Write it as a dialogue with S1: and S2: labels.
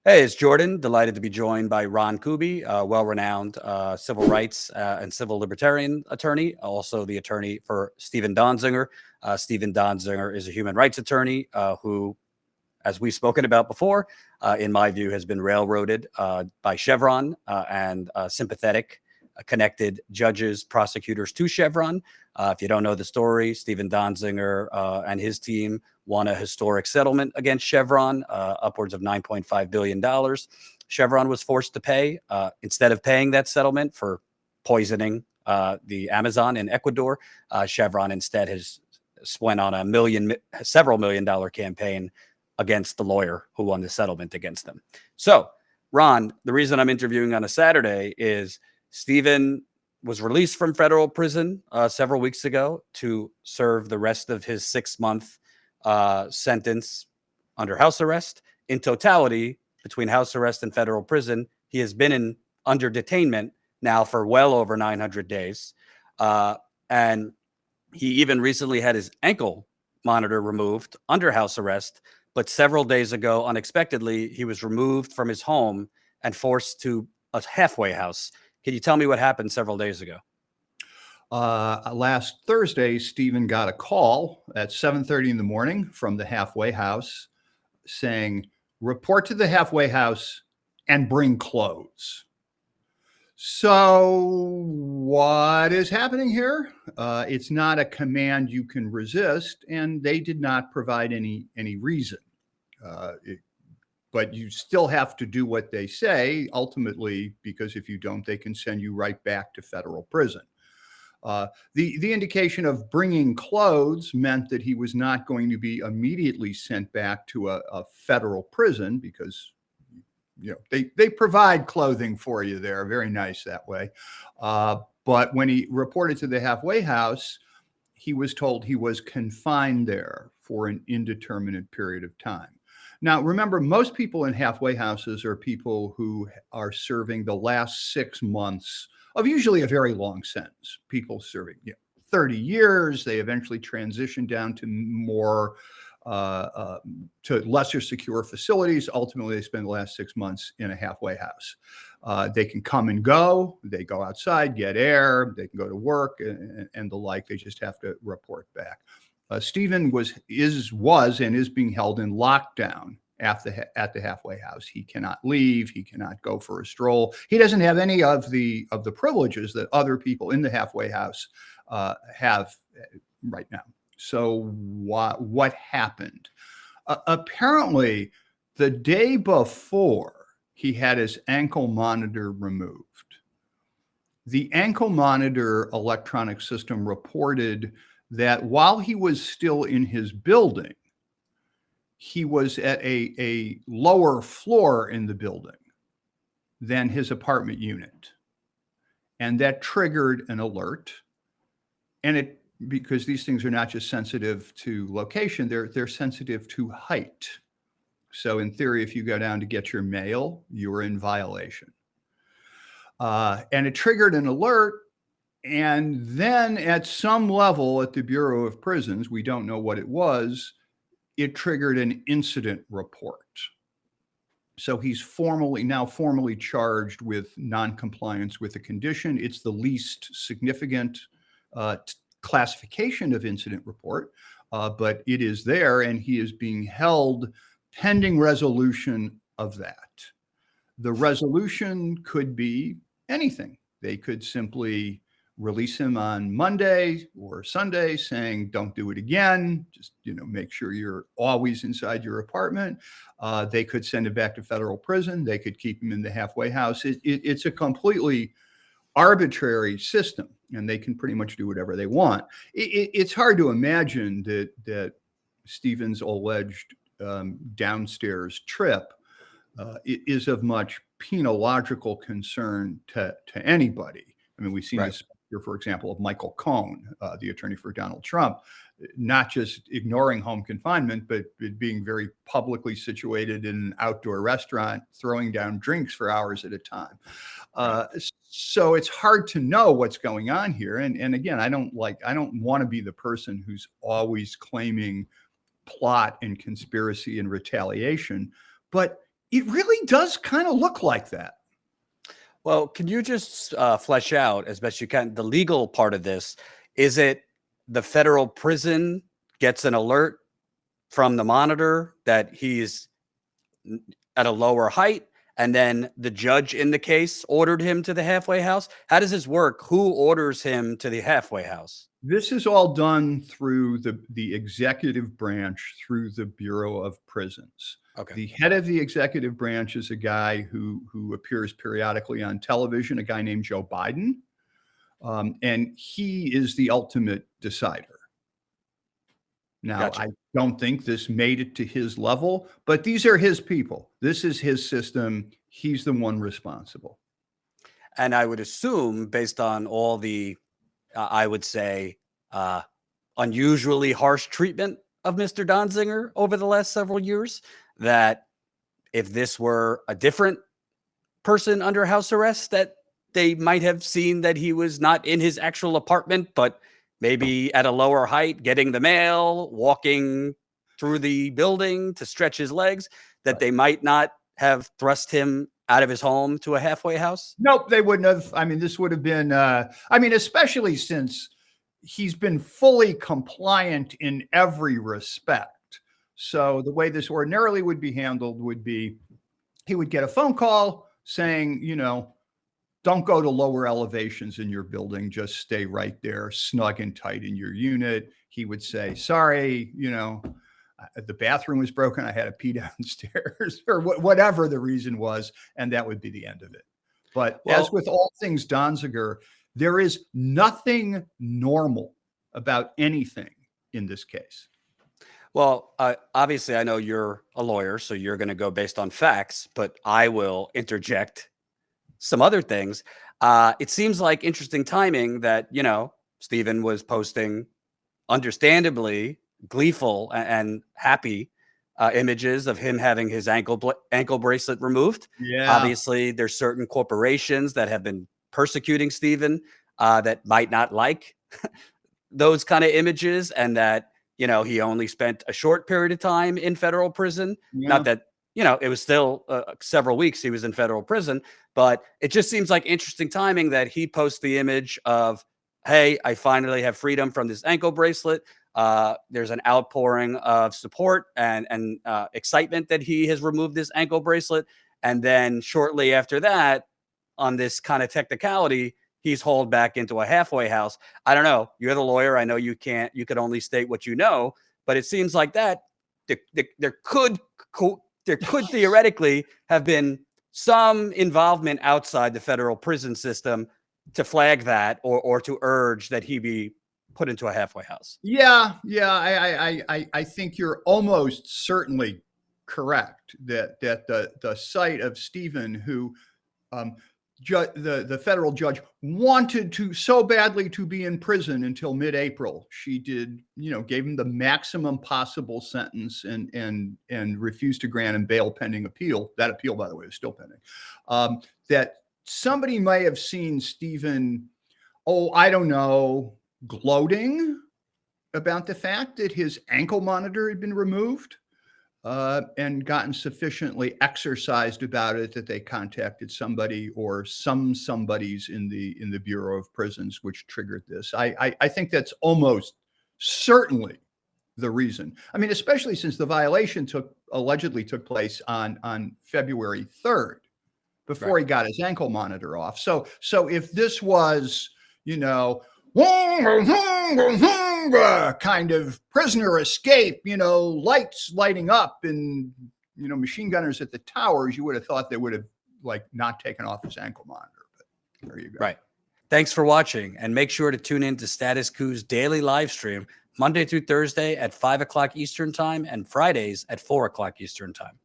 S1: Hey, it's Jordan. Delighted to be joined by Ron Kuby, a well-renowned civil rights and civil libertarian attorney, also the attorney for Stephen Donziger. Stephen Donziger is a human rights attorney who, as we've spoken about before, in my view, has been railroaded by Chevron and sympathetic, connected judges, prosecutors to Chevron. If you don't know the story, Stephen Donziger and his team won a historic settlement against Chevron, upwards of $9.5 billion. Chevron was forced to pay. Instead of paying that settlement for poisoning the Amazon in Ecuador, Chevron instead has went on several million dollar campaign against the lawyer who won the settlement against them. So, Ron, the reason I'm interviewing on a Saturday is Stephen was released from federal prison several weeks ago to serve the rest of his 6-month sentence under house arrest. In totality, between house arrest and federal prison, he has been under detainment now for well over 900 days. And he even recently had his ankle monitor removed under house arrest. But several days ago, unexpectedly, he was removed from his home and forced to a halfway house. Can you tell me what happened several days ago?
S2: Last Thursday, Stephen got a call at 7:30 in the morning from the halfway house saying, report to the halfway house and bring clothes. So what is happening here? It's not a command you can resist, and they did not provide any reason. But you still have to do what they say, ultimately, because if you don't, they can send you right back to federal prison. The indication of bringing clothes meant that he was not going to be immediately sent back to a federal prison because they provide clothing for you there. Very nice that way. But when he reported to the halfway house, he was told he was confined there for an indeterminate period of time. Now, remember, most people in halfway houses are people who are serving the last 6 months of usually a very long sentence. People serving 30 years, they eventually transition down to more to lesser secure facilities. Ultimately, they spend the last 6 months in a halfway house. They can come and go. They go outside, get air. They can go to work and the like. They just have to report back. Stephen was and is being held in lockdown at the halfway house. He cannot leave. He cannot go for a stroll. He doesn't have any of the privileges that other people in the halfway house have right now. So what happened? Apparently, the day before, he had his ankle monitor removed. The ankle monitor electronic system reported that while he was still in his building, he was at a lower floor in the building than his apartment unit. And that triggered an alert. And because these things are not just sensitive to location, they're sensitive to height. So in theory, if you go down to get your mail, you're in violation. And it triggered an alert. And then at some level at the Bureau of Prisons, we don't know what it was, it triggered an incident report. So he's formally charged with noncompliance with a condition. It's the least significant classification of incident report, but it is there, and he is being held pending resolution of that. The resolution could be anything. They could simply release him on Monday or Sunday saying, don't do it again. Just, make sure you're always inside your apartment. They could send him back to federal prison. They could keep him in the halfway house. It's a completely arbitrary system, and they can pretty much do whatever they want. It's hard to imagine that Stephen's alleged downstairs trip is of much penological concern to anybody. I mean, we've seen this here, for example, of Michael Cohen, the attorney for Donald Trump, not just ignoring home confinement, but being very publicly situated in an outdoor restaurant, throwing down drinks for hours at a time. So it's hard to know what's going on here. And again, I don't want to be the person who's always claiming plot and conspiracy and retaliation, but It really does kind of look like that.
S1: Well, can you just flesh out as best you can the legal part of this? Is it the federal prison gets an alert from the monitor that he's at a lower height, and then the judge in the case ordered him to the halfway house? How does this work? Who orders him to the halfway house?
S2: This is all done through the executive branch, through the Bureau of Prisons.
S1: Okay.
S2: The head of the executive branch is a guy who appears periodically on television, a guy named Joe Biden, and he is the ultimate decider. Now,
S1: Gotcha.
S2: I don't think this made it to his level, but these are his people. This is his system. He's the one responsible.
S1: And I would assume, based on all the, I would say, unusually harsh treatment of Mr. Donziger over the last several years, that if this were a different person under house arrest, that they might have seen that he was not in his actual apartment, but maybe at a lower height, getting the mail, walking through the building to stretch his legs, that they might not have thrust him out of his home to a halfway house?
S2: Nope, they wouldn't have. I mean, this would have been, especially since he's been fully compliant in every respect. So the way this ordinarily would be handled would be he would get a phone call saying, don't go to lower elevations in your building. Just stay right there, snug and tight in your unit. He would say, sorry, the bathroom was broken. I had to pee downstairs or whatever the reason was. And that would be the end of it. But as with all things Donziger, there is nothing normal about anything in this case.
S1: Well, obviously, I know you're a lawyer, so you're going to go based on facts, but I will interject some other things. It seems like interesting timing that, Stephen was posting understandably gleeful and happy images of him having his ankle bracelet removed.
S2: Yeah.
S1: Obviously, there's certain corporations that have been persecuting Stephen that might not like those kind of images, and that, he only spent a short period of time in federal prison.
S2: Yeah.
S1: Not that, it was still several weeks he was in federal prison, but it just seems like interesting timing that he posts the image of, hey, I finally have freedom from this ankle bracelet. There's an outpouring of support and excitement that he has removed this ankle bracelet. And then shortly after that, on this kind of technicality, he's hauled back into a halfway house. I don't know. You're the lawyer. I know you could only state what you know, but it seems like that there could theoretically have been some involvement outside the federal prison system to flag that or to urge that he be put into a halfway house.
S2: Yeah. I think you're almost certainly correct that the sight of Stephen, who the federal judge wanted to so badly to be in prison until mid-April. She did, gave him the maximum possible sentence and refused to grant him bail pending appeal. That appeal, by the way, is still pending. That somebody may have seen Stephen, I don't know, gloating about the fact that his ankle monitor had been removed. And gotten sufficiently exercised about it that they contacted somebody or somebodies in the Bureau of Prisons, which triggered this. I think that's almost certainly the reason. I mean, especially since the violation allegedly took place on February 3rd, before he got his ankle monitor off. So if this was, kind of prisoner escape, lights lighting up and, machine gunners at the towers, you would have thought they would have not taken off his ankle monitor, but there you go.
S1: Right. Thanks for watching, and make sure to tune in to Status Coup's daily live stream Monday through Thursday at 5 o'clock Eastern time and Fridays at 4 o'clock Eastern time.